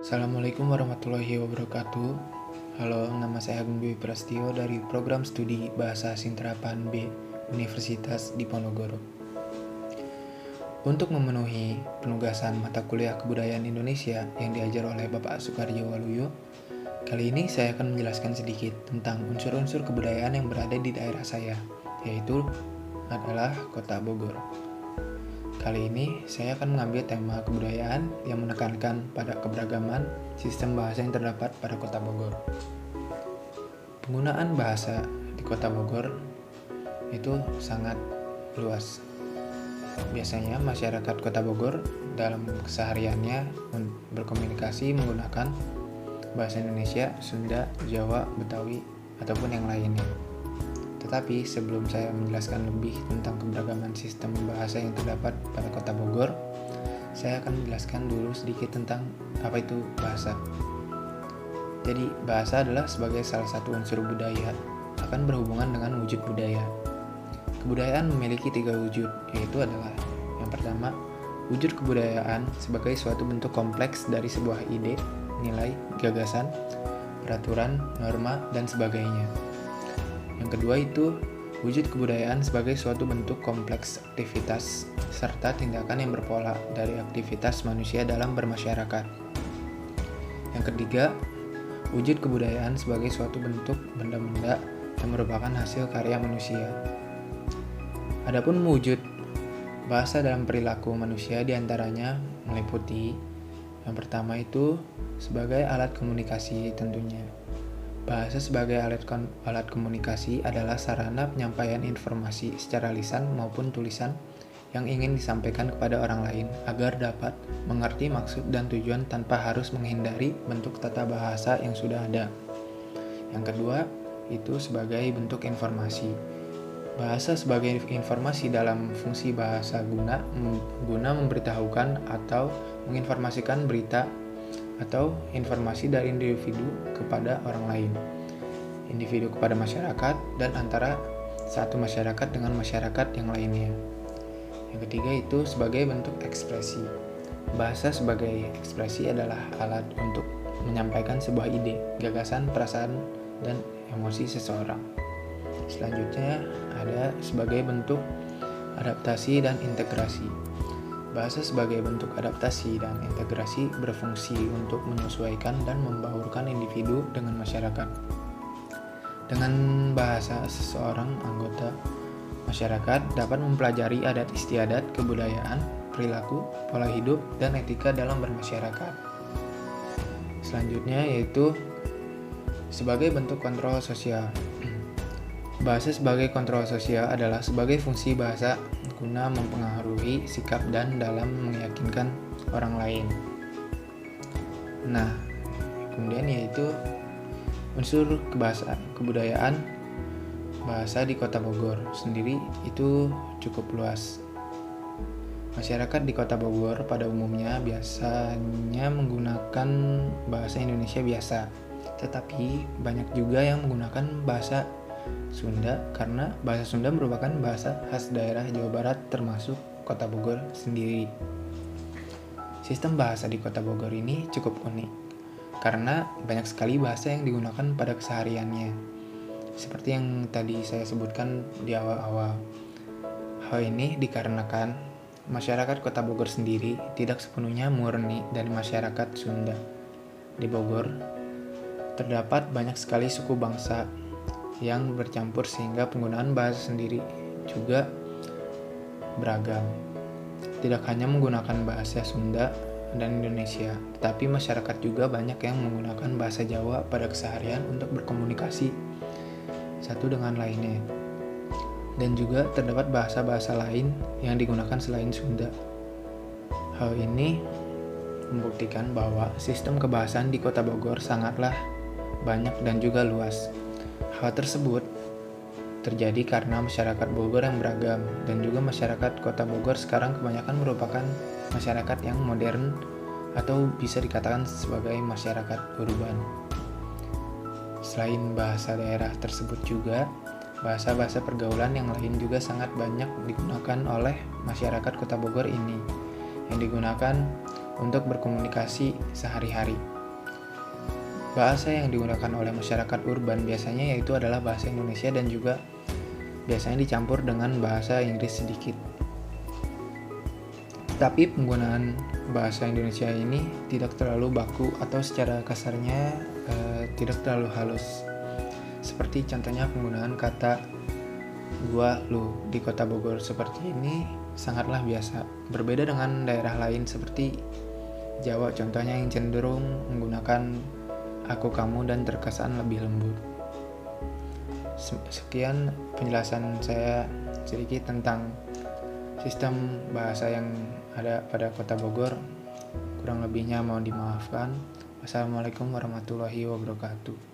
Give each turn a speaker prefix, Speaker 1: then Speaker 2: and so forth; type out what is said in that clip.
Speaker 1: Assalamualaikum warahmatullahi wabarakatuh. Halo, nama saya Agung Dwi Prastio dari Program Studi Bahasa Asing Terapan B Universitas Diponegoro. Untuk memenuhi penugasan mata kuliah Kebudayaan Indonesia yang diajar oleh Bapak Soekarjo Waluyo, kali ini saya akan menjelaskan sedikit tentang unsur-unsur kebudayaan yang berada di daerah saya, yaitu adalah Kota Bogor. Kali ini saya akan mengambil tema kebudayaan yang menekankan pada keberagaman sistem bahasa yang terdapat pada Kota Bogor. Penggunaan bahasa di Kota Bogor itu sangat luas. Biasanya masyarakat Kota Bogor dalam kesehariannya berkomunikasi menggunakan bahasa Indonesia, Sunda, Jawa, Betawi, ataupun yang lainnya. Tetapi sebelum saya menjelaskan lebih tentang keberagaman sistem bahasa yang terdapat pada Kota Bogor, saya akan menjelaskan dulu sedikit tentang apa itu bahasa. Jadi, bahasa adalah sebagai salah satu unsur budaya, akan berhubungan dengan wujud budaya. Kebudayaan memiliki 3 wujud, yaitu adalah yang pertama, wujud kebudayaan sebagai suatu bentuk kompleks dari sebuah ide, nilai, gagasan, peraturan, norma, dan sebagainya. Yang kedua itu wujud kebudayaan sebagai suatu bentuk kompleks aktivitas serta tindakan yang berpola dari aktivitas manusia dalam bermasyarakat. Yang ketiga, wujud kebudayaan sebagai suatu bentuk benda-benda yang merupakan hasil karya manusia. Adapun wujud bahasa dalam perilaku manusia diantaranya meliputi yang pertama itu sebagai alat komunikasi tentunya. Bahasa sebagai alat komunikasi adalah sarana penyampaian informasi secara lisan maupun tulisan yang ingin disampaikan kepada orang lain agar dapat mengerti maksud dan tujuan tanpa harus menghindari bentuk tata bahasa yang sudah ada. Yang kedua, itu sebagai bentuk informasi. Bahasa sebagai informasi dalam fungsi bahasa guna memberitahukan atau menginformasikan berita atau informasi dari individu kepada orang lain, individu kepada masyarakat, dan antara satu masyarakat dengan masyarakat yang lainnya. Yang ketiga itu sebagai bentuk ekspresi. Bahasa sebagai ekspresi adalah alat untuk menyampaikan sebuah ide, gagasan, perasaan, dan emosi seseorang. Selanjutnya ada sebagai bentuk adaptasi dan integrasi. Bahasa sebagai bentuk adaptasi dan integrasi berfungsi untuk menyesuaikan dan membaurkan individu dengan masyarakat. Dengan bahasa, seseorang anggota masyarakat dapat mempelajari adat istiadat, kebudayaan, perilaku, pola hidup, dan etika dalam bermasyarakat. Selanjutnya yaitu sebagai bentuk kontrol sosial. Bahasa sebagai kontrol sosial adalah sebagai fungsi bahasa guna mempengaruhi sikap dan dalam meyakinkan orang lain. Nah, kemudian yaitu unsur kebudayaan bahasa di Kota Bogor sendiri itu cukup luas. Masyarakat di Kota Bogor pada umumnya biasanya menggunakan bahasa Indonesia biasa, tetapi banyak juga yang menggunakan bahasa Sunda karena bahasa Sunda merupakan bahasa khas daerah Jawa Barat termasuk Kota Bogor sendiri. Sistem bahasa di Kota Bogor ini cukup unik karena banyak sekali bahasa yang digunakan pada kesehariannya. Seperti yang tadi saya sebutkan di awal-awal. Hal ini dikarenakan masyarakat Kota Bogor sendiri tidak sepenuhnya murni dari masyarakat Sunda. Di Bogor terdapat banyak sekali suku bangsa yang bercampur sehingga penggunaan bahasa sendiri juga beragam. Tidak hanya menggunakan bahasa Sunda dan Indonesia, tetapi masyarakat juga banyak yang menggunakan bahasa Jawa pada keseharian untuk berkomunikasi satu dengan lainnya. Dan juga terdapat bahasa-bahasa lain yang digunakan selain Sunda. Hal ini membuktikan bahwa sistem kebahasaan di Kota Bogor sangatlah banyak dan juga luas. Hal tersebut terjadi karena masyarakat Bogor yang beragam dan juga masyarakat Kota Bogor sekarang kebanyakan merupakan masyarakat yang modern atau bisa dikatakan sebagai masyarakat urban. Selain bahasa daerah tersebut juga, bahasa-bahasa pergaulan yang lain juga sangat banyak digunakan oleh masyarakat Kota Bogor ini, yang digunakan untuk berkomunikasi sehari-hari. Bahasa yang digunakan oleh masyarakat urban biasanya yaitu adalah bahasa Indonesia dan juga biasanya dicampur dengan bahasa Inggris sedikit. Tapi penggunaan bahasa Indonesia ini tidak terlalu baku atau secara kasarnya tidak terlalu halus. Seperti contohnya penggunaan kata gua, lu di kota Bogor seperti ini sangatlah biasa. Berbeda dengan daerah lain seperti Jawa contohnya yang cenderung menggunakan aku, kamu, dan terkesan lebih lembut. Sekian penjelasan saya sedikit tentang sistem bahasa yang ada pada kota Bogor. Kurang lebihnya mohon dimaafkan. Wassalamualaikum warahmatullahi wabarakatuh.